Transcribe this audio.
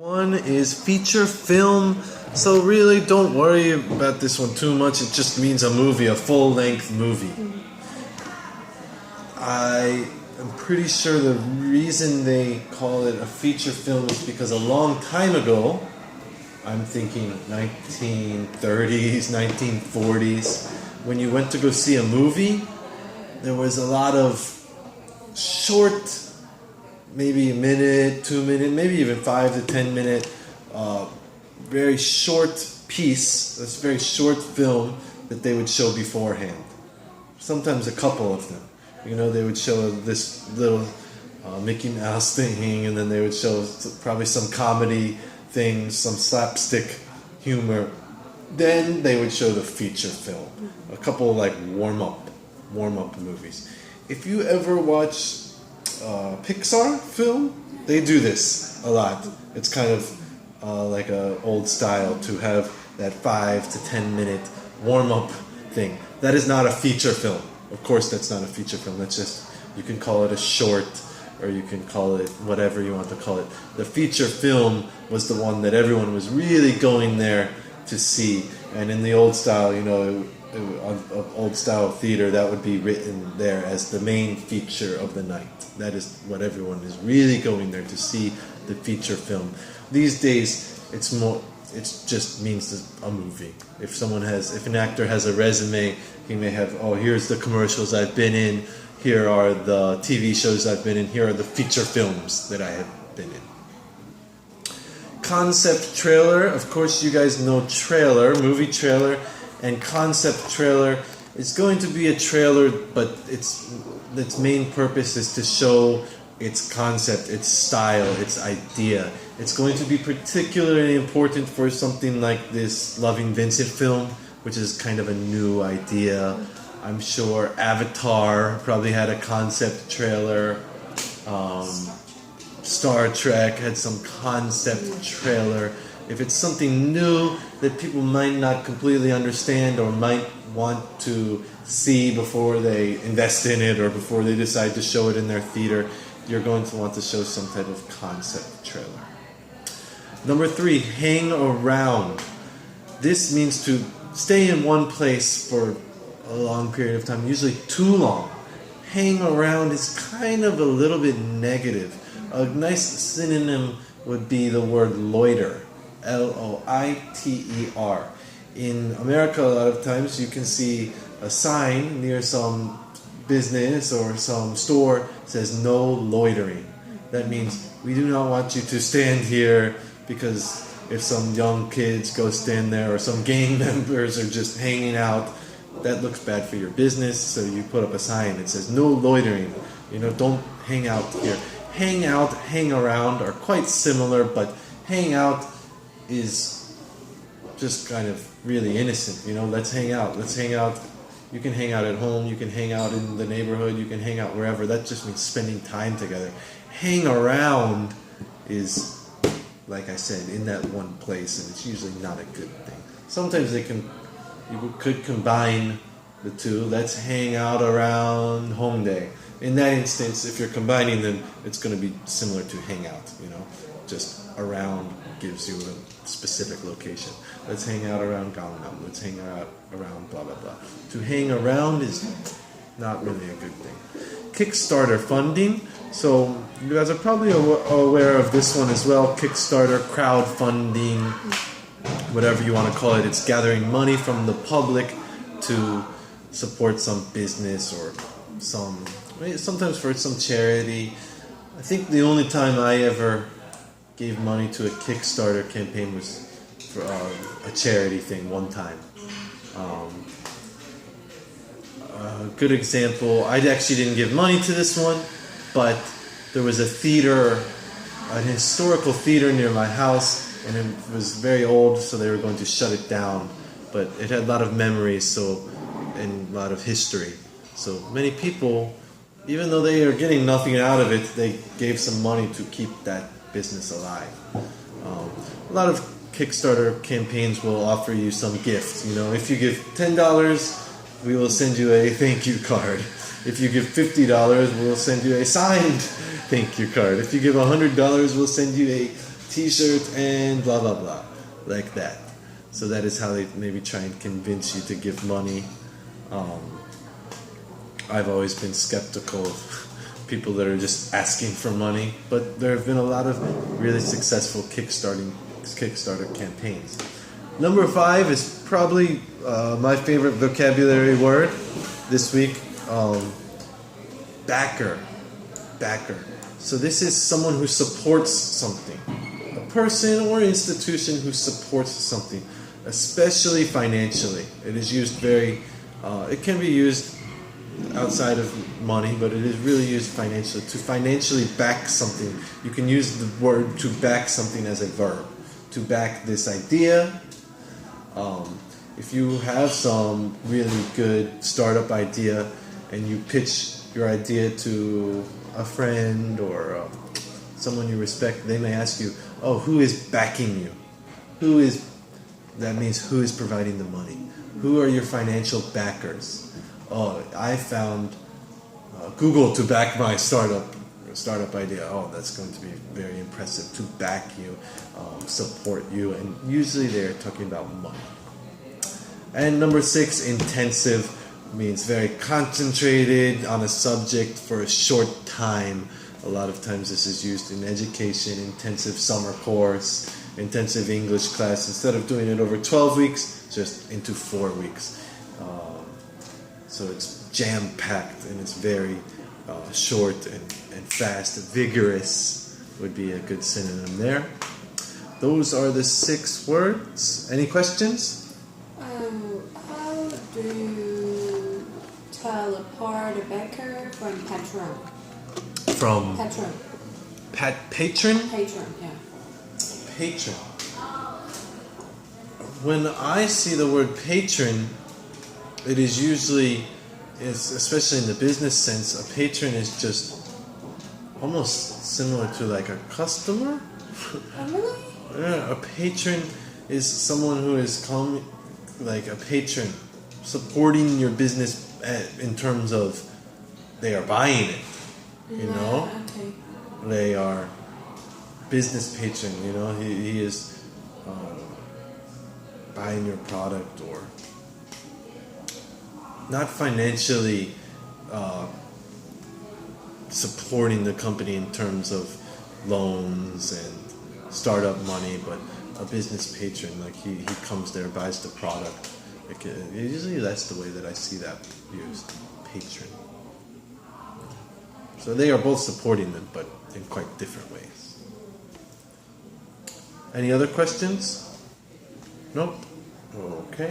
One is feature film, so really don't worry about this one too much. It just means a movie, a full-length movie. I am pretty sure the reason they call it a feature film is because a long time ago, I'm thinking 1930s, 1940s, when you went to go see a movie, there was a lot of short, maybe a minute, 2 minute, maybe even 5 to 10 minute, very short piece, this very short film that they would show beforehand. Sometimes a couple of them. You know, they would show this little Mickey Mouse thing, and then they would show probably some comedy things, some slapstick humor. Then they would show the feature film, a couple like warm-up movies. If you ever watch Pixar film, they do this a lot. It's kind of like an old style to have that 5 to 10 minute warm-up thing. That is not a feature film. Of course, that's not a feature film. That's just, you can call it a short, or you can call it whatever you want to call it. The feature film was the one that everyone was really going there to see. And in the old style, you know, old style theater, that would be written there as the main feature of the night. That is what everyone is really going there to see, the feature film. These days, it just means a movie. If an actor has a resume, he may have, here's the commercials I've been in, here are the TV shows I've been in, here are the feature films that I have been in. Concept trailer, of course you guys know trailer, movie trailer, and concept trailer is going to be a trailer, but its main purpose is to show its concept, its style, its idea. It's going to be particularly important for something like this Loving Vincent film, which is kind of a new idea. I'm sure Avatar probably had a concept trailer. Star Trek had some concept trailer. If it's something new that people might not completely understand or might want to see before they invest in it or before they decide to show it in their theater, you're going to want to show some type of concept trailer. Number 3, hang around. This means to stay in one place for a long period of time, usually too long. Hang around is kind of a little bit negative. A nice synonym would be the word loiter. Loiter. In America, a lot of times you can see a sign near some business or some store that says no loitering. That means we do not want you to stand here, because if some young kids go stand there or some gang members are just hanging out, that looks bad for your business, so you put up a sign that says no loitering. You know, don't hang out here. Hang out, hang around are quite similar, but hang out is just kind of really innocent. You know, let's hang out. Let's hang out. You can hang out at home. You can hang out in the neighborhood. You can hang out wherever. That just means spending time together. Hang around is, like I said, in that one place, and it's usually not a good thing. Sometimes you could combine the two. Let's hang out around Hongdae. In that instance, if you're combining them, it's going to be similar to hang out, you know. Just around gives you a specific location. Let's hang out around Gangnam. Let's hang out around blah, blah, blah. To hang around is not really a good thing. Kickstarter funding. So you guys are probably aware of this one as well. Kickstarter, crowdfunding, whatever you want to call it. It's gathering money from the public to support some business or sometimes for some charity. I think the only time I ever gave money to a Kickstarter campaign was for a charity thing one time. A good example, I actually didn't give money to this one, but there was a theater, an historical theater near my house, and it was very old, so they were going to shut it down. But it had a lot of memories and a lot of history. So many people, even though they are getting nothing out of it, they gave some money to keep that business alive. A lot of Kickstarter campaigns will offer you some gifts. You know, if you give $10, we will send you a thank you card. If you give $50, we'll send you a signed thank you card. If you give $100, we'll send you a t-shirt and blah blah blah, like that. So that is how they maybe try and convince you to give money. I've always been skeptical of people that are just asking for money, but there have been a lot of really successful Kickstarter campaigns. Number 5 is probably my favorite vocabulary word this week. Backer. So this is someone who supports something. A person or institution who supports something, especially financially. It is used it can be used outside of money, but it is really used financially. To financially back something, you can use the word to back something as a verb. To back this idea. If you have some really good startup idea and you pitch your idea to a friend or someone you respect, they may ask you, oh, who is backing you? That means who is providing the money? Who are your financial backers? Oh, I found Google to back my startup idea. Oh, that's going to be very impressive, to back you, support you, and usually they're talking about money. And number 6, intensive, means very concentrated on a subject for a short time. A lot of times this is used in education, intensive summer course, intensive English class. Instead of doing it over 12 weeks, just into 4 weeks. So it's jam-packed and it's very short and fast. Vigorous would be a good synonym there. Those are the 6 words. Any questions? How do you tell apart a baker from patron? From Patron. Patron? Patron, yeah. Patron. When I see the word patron, it is usually, especially in the business sense, a patron is just almost similar to like a customer. Oh, really? Yeah, a patron is someone who is like a patron, supporting your business in terms of they are buying it, you know? Okay. They are business patron, you know? He is buying your product, or not financially supporting the company in terms of loans and startup money, but a business patron, like he comes there, buys the product. Usually that's the way that I see that used, patron. So they are both supporting them, but in quite different ways. Any other questions? Nope. Okay.